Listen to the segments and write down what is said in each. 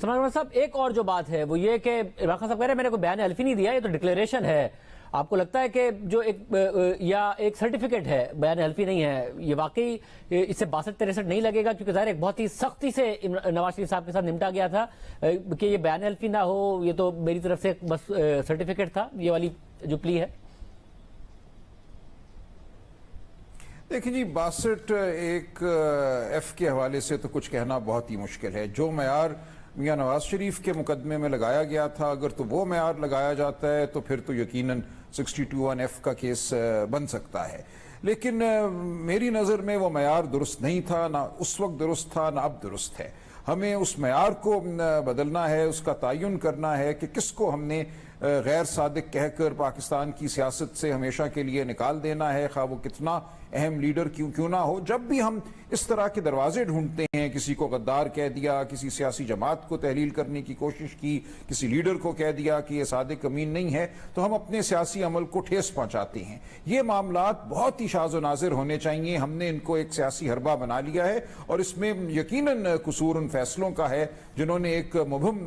سلمان صاحب ایک اور جو بات ہے وہ یہ کہ عمران خان صاحب کہہ رہے ہیں میں نے کوئی بیان حلفی نہیں دیا، یہ تو ڈکلیریشن ہے. آپ کو لگتا ہے کہ جو ایک سرٹیفکیٹ ہے بیان حلفی نہیں ہے، یہ واقعی اس سے 62-63 نہیں لگے گا؟ کیونکہ ظاہر ایک بہت ہی سختی سے نواز شریف صاحب کے ساتھ نمٹا گیا تھا کہ یہ بیان حلفی نہ ہو، یہ تو میری طرف سے بس سرٹیفکیٹ تھا، یہ والی جو پلی ہے. دیکھیں جی 62(1) کے حوالے سے تو کچھ کہنا بہت ہی مشکل ہے. جو معیار میاں نواز شریف کے مقدمے میں لگایا گیا تھا، اگر تو وہ معیار لگایا جاتا ہے تو پھر تو یقیناً 62(1) کا کیس بن سکتا ہے. لیکن میری نظر میں وہ معیار درست نہیں تھا، نہ اس وقت درست تھا نہ اب درست ہے. ہمیں اس معیار کو بدلنا ہے، اس کا تعین کرنا ہے کہ کس کو ہم نے غیر صادق کہہ کر پاکستان کی سیاست سے ہمیشہ کے لیے نکال دینا ہے، خواہ وہ کتنا اہم لیڈر کیوں نہ ہو. جب بھی ہم اس طرح کے دروازے ڈھونڈتے ہیں، کسی کو غدار کہہ دیا، کسی سیاسی جماعت کو تحلیل کرنے کی کوشش کی، کسی لیڈر کو کہہ دیا کہ یہ صادق امین نہیں ہے، تو ہم اپنے سیاسی عمل کو ٹھیس پہنچاتے ہیں. یہ معاملات بہت ہی شاذ و نادر ہونے چاہیے. ہم نے ان کو ایک سیاسی حربہ بنا لیا ہے اور اس میں یقیناً قصور ان فیصلوں کا ہے جنہوں نے ایک مبہم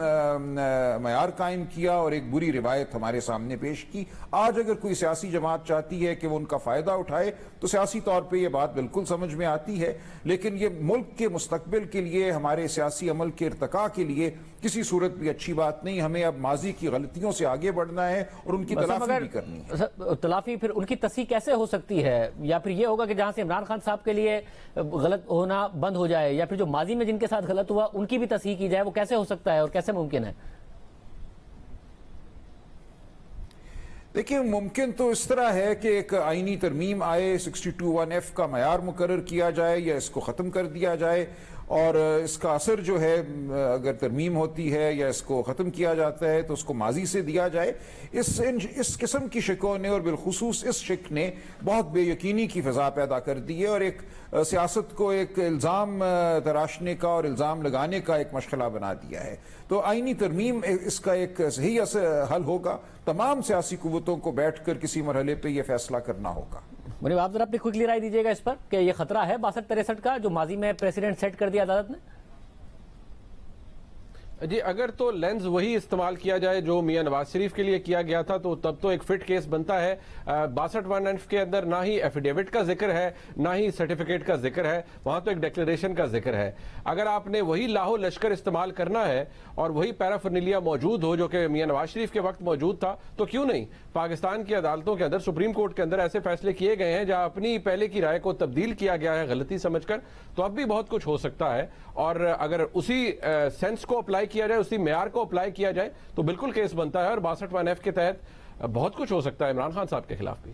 معیار قائم کیا اور ایک بری روایت ہمارے سامنے پیش کی. آج اگر کوئی سیاسی جماعت چاہتی ہے کہ وہ ان کا فائدہ اٹھائے تو سیاسی طور پہ یہ بات بالکل سمجھ میں آتی ہے، لیکن یہ ملک کے مستقبل کے لیے، ہمارے سیاسی عمل کے ارتقاء کے لیے کسی صورت بھی اچھی بات نہیں. ہمیں اب ماضی کی غلطیوں سے آگے بڑھنا ہے اور ان کی تلافی بھی کرنی ہے. تلافی پھر ان کی تصحیح کیسے ہو سکتی ہے؟ یا پھر یہ ہوگا کہ جہاں سے عمران خان صاحب کے لیے غلط ہونا بند ہو جائے، یا پھر جو ماضی میں جن کے ساتھ غلط ہوا ان کی بھی تصحیح کی جائے، وہ کیسے ہو سکتا ہے اور کیسے ممکن ہے؟ دیکھیں ممکن تو اس طرح ہے کہ ایک آئینی ترمیم آئے، 62(1) کا معیار مقرر کیا جائے یا اس کو ختم کر دیا جائے، اور اس کا اثر جو ہے اگر ترمیم ہوتی ہے یا اس کو ختم کیا جاتا ہے تو اس کو ماضی سے دیا جائے. اس قسم کی شکوں نے اور بالخصوص اس شک نے بہت بے یقینی کی فضا پیدا کر دی ہے اور ایک سیاست کو ایک الزام تراشنے کا اور الزام لگانے کا ایک مشغلہ بنا دیا ہے. تو آئینی ترمیم اس کا ایک صحیح حل ہوگا. تمام سیاسی قوتوں کو بیٹھ کر کسی مرحلے پہ یہ فیصلہ کرنا ہوگا. منیب آپ ذرا اپنی کوئکلی رائے دیجیے گا اس پر کہ یہ خطرہ ہے 62-63 کا جو ماضی میں پریسیڈنٹ سیٹ کر دیا عدالت نے؟ جی اگر تو لینز وہی استعمال کیا جائے جو میاں نواز شریف کے لیے کیا گیا تھا تو تب تو ایک فٹ کیس بنتا ہے. 62(1) کے اندر نہ ہی ایفیڈیوٹ کا ذکر ہے نہ ہی سرٹیفکیٹ کا ذکر ہے، وہاں تو ایک ڈیکلیریشن کا ذکر ہے. اگر آپ نے وہی لاہو لشکر استعمال کرنا ہے اور وہی پیرافرنیلیا موجود ہو جو کہ میاں نواز شریف کے وقت موجود تھا تو کیوں نہیں؟ پاکستان کی عدالتوں کے اندر، سپریم کورٹ کے اندر ایسے فیصلے کیے گئے ہیں جہاں اپنی پہلے کی رائے کو تبدیل کیا گیا ہے غلطی سمجھ کر. تو اب بھی بہت کچھ ہو سکتا ہے، اور اگر اسی سینس کو اپلائی کیا جائے، اسی معیار کو اپلائی کیا جائے تو بالکل کیس بنتا ہے، اور 62(1) کے تحت بہت کچھ ہو سکتا ہے عمران خان صاحب کے خلاف بھی.